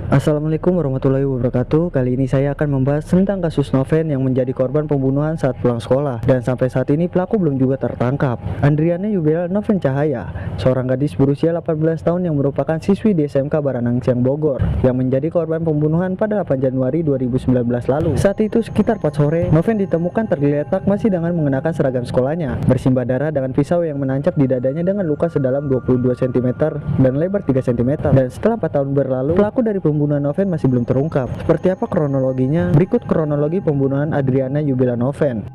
Assalamualaikum warahmatullahi wabarakatuh. Kali ini saya akan membahas tentang kasus Noven yang menjadi korban pembunuhan saat pulang sekolah dan sampai saat ini pelaku belum juga tertangkap. Andriana Yubela Noven Cahaya, seorang gadis berusia 18 tahun yang merupakan siswi di SMK Baranang Siang Bogor yang menjadi korban pembunuhan pada 8 Januari 2019 lalu. Saat itu sekitar 4 sore, Noven ditemukan tergeletak masih dengan mengenakan seragam sekolahnya, bersimbah darah dengan pisau yang menancap di dadanya dengan luka sedalam 22 cm dan lebar 3 cm. Dan setelah 4 tahun berlalu, pelaku dari pembunuhan Noven masih belum terungkap. Seperti apa kronologinya? Berikut kronologi pembunuhan Andriana Yubela Noven.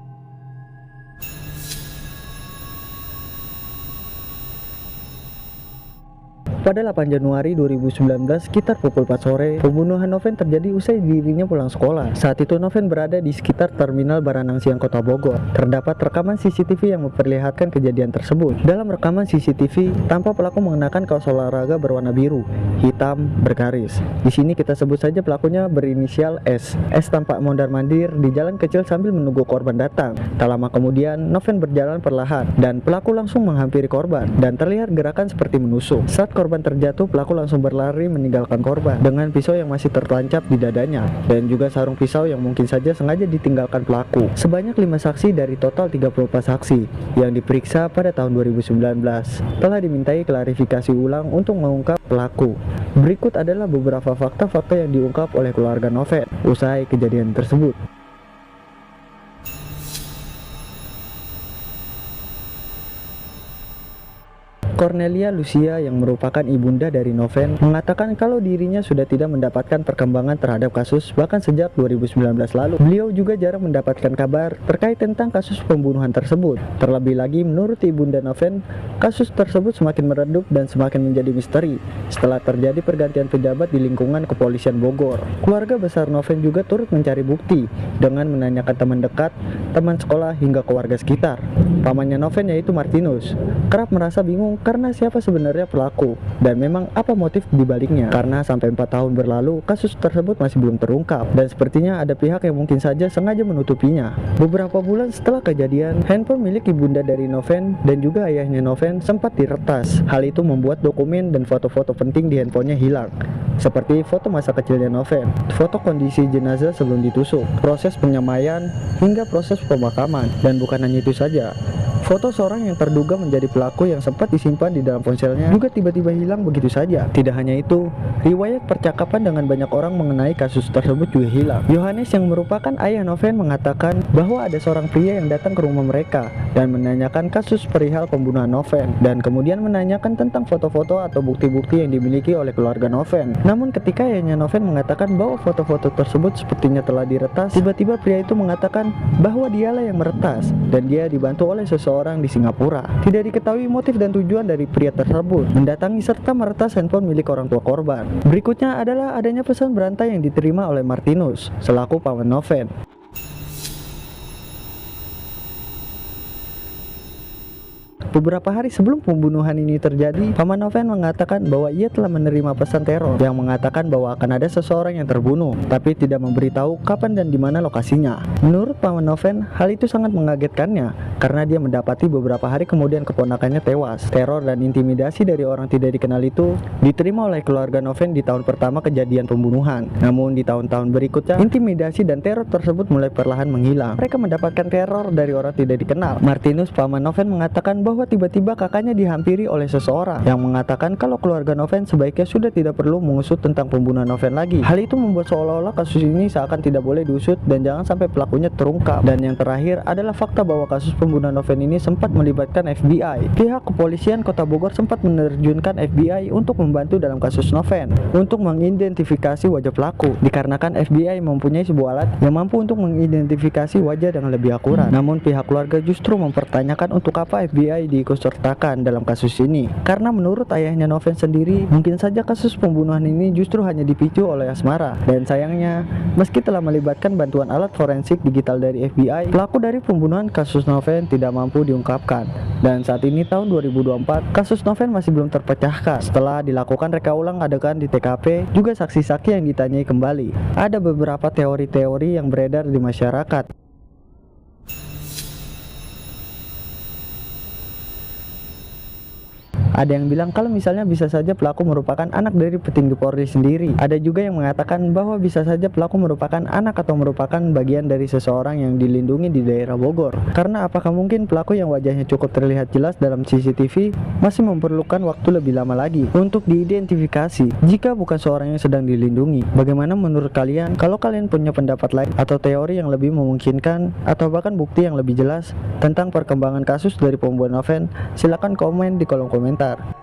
Pada 8 Januari 2019, sekitar pukul 4 sore, pembunuhan Noven terjadi usai dirinya pulang sekolah. Saat itu Noven berada di sekitar Terminal Baranang Siang Kota Bogor. Terdapat rekaman CCTV yang memperlihatkan kejadian tersebut. Dalam rekaman CCTV, tampak pelaku mengenakan kaos olahraga berwarna biru, hitam, bergaris. Di sini kita sebut saja pelakunya berinisial S. S tampak mondar-mandir di jalan kecil sambil menunggu korban datang. Tak lama kemudian, Noven berjalan perlahan dan pelaku langsung menghampiri korban dan terlihat gerakan seperti menusuk. Saat korban terjatuh, pelaku langsung berlari meninggalkan korban dengan pisau yang masih tertancap di dadanya dan juga sarung pisau yang mungkin saja sengaja ditinggalkan pelaku. Sebanyak 5 saksi dari total 34 saksi yang diperiksa pada tahun 2019 telah dimintai klarifikasi ulang untuk mengungkap pelaku. Berikut adalah beberapa fakta-fakta yang diungkap oleh keluarga Noven usai kejadian tersebut. Cornelia Lucia yang merupakan ibunda dari Noven mengatakan kalau dirinya sudah tidak mendapatkan perkembangan terhadap kasus bahkan sejak 2019 lalu. Beliau juga jarang mendapatkan kabar terkait tentang kasus pembunuhan tersebut. Terlebih lagi menurut ibunda Noven, kasus tersebut semakin meredup dan semakin menjadi misteri setelah terjadi pergantian pejabat di lingkungan kepolisian Bogor. Keluarga besar Noven juga turut mencari bukti dengan menanyakan teman dekat, teman sekolah hingga ke warga sekitar. Pamannya Noven yaitu Martinus kerap merasa bingung karena siapa sebenarnya pelaku dan memang apa motif dibaliknya, karena sampai 4 tahun berlalu kasus tersebut masih belum terungkap dan sepertinya ada pihak yang mungkin saja sengaja menutupinya. Beberapa bulan setelah kejadian, handphone milik ibunda dari Noven dan juga ayahnya Noven sempat diretas. Hal itu membuat dokumen dan foto-foto penting di handphonenya hilang, seperti foto masa kecilnya Noven, foto kondisi jenazah sebelum ditusuk, proses penyemaian, hingga proses pemakaman. Dan bukan hanya itu saja, foto seorang yang terduga menjadi pelaku yang sempat disimpan di dalam ponselnya juga tiba-tiba hilang begitu saja. Tidak hanya itu, riwayat percakapan dengan banyak orang mengenai kasus tersebut juga hilang. Yohanes yang merupakan ayah Noven mengatakan bahwa ada seorang pria yang datang ke rumah mereka dan menanyakan kasus perihal pembunuhan Noven dan kemudian menanyakan tentang foto-foto atau bukti-bukti yang dimiliki oleh keluarga Noven. Namun ketika ayahnya Noven mengatakan bahwa foto-foto tersebut sepertinya telah diretas, tiba-tiba pria itu mengatakan bahwa dialah yang meretas dan dia dibantu oleh seseorang di Singapura. Tidak diketahui motif dan tujuan dari pria tersebut mendatangi serta meretas handphone milik orang tua korban. Berikutnya adalah adanya pesan berantai yang diterima oleh Martinus selaku paman Noven. Beberapa hari sebelum pembunuhan ini terjadi, paman Noven mengatakan bahwa ia telah menerima pesan teror yang mengatakan bahwa akan ada seseorang yang terbunuh, tapi tidak memberitahu kapan dan di mana lokasinya. Menurut paman Noven, hal itu sangat mengagetkannya karena dia mendapati beberapa hari kemudian keponakannya tewas. Teror dan intimidasi dari orang tidak dikenal itu diterima oleh keluarga Noven di tahun pertama kejadian pembunuhan. Namun di tahun-tahun berikutnya, intimidasi dan teror tersebut mulai perlahan menghilang. Mereka mendapatkan teror dari orang tidak dikenal. Martinus, paman Noven, mengatakan bahwa tiba-tiba kakaknya dihampiri oleh seseorang yang mengatakan kalau keluarga Noven sebaiknya sudah tidak perlu mengusut tentang pembunuhan Noven lagi. Hal itu membuat seolah-olah kasus ini seakan tidak boleh diusut dan jangan sampai pelakunya terungkap. Dan yang terakhir adalah fakta bahwa kasus pembunuhan Noven ini sempat melibatkan FBI. Pihak kepolisian Kota Bogor sempat menerjunkan FBI untuk membantu dalam kasus Noven untuk mengidentifikasi wajah pelaku, dikarenakan FBI mempunyai sebuah alat yang mampu untuk mengidentifikasi wajah dengan lebih akurat. Namun pihak keluarga justru mempertanyakan untuk apa FBI diikutsertakan dalam kasus ini, karena menurut ayahnya Noven sendiri, mungkin saja kasus pembunuhan ini justru hanya dipicu oleh asmara. Dan sayangnya, meski telah melibatkan bantuan alat forensik digital dari FBI, pelaku dari pembunuhan kasus Noven tidak mampu diungkapkan. Dan saat ini tahun 2024, kasus Noven masih belum terpecahkan. Setelah dilakukan reka ulang adegan di TKP, juga saksi-saksi yang ditanyai kembali. Ada beberapa teori-teori yang beredar di masyarakat. Ada yang bilang kalau misalnya bisa saja pelaku merupakan anak dari petinggi Polri sendiri. Ada juga yang mengatakan bahwa bisa saja pelaku merupakan anak atau merupakan bagian dari seseorang yang dilindungi di daerah Bogor. Karena apakah mungkin pelaku yang wajahnya cukup terlihat jelas dalam CCTV masih memerlukan waktu lebih lama lagi untuk diidentifikasi jika bukan seorang yang sedang dilindungi? Bagaimana menurut kalian? Kalau kalian punya pendapat lain atau teori yang lebih memungkinkan atau bahkan bukti yang lebih jelas tentang perkembangan kasus dari pembunuhan Noven, silakan komen di kolom komentar.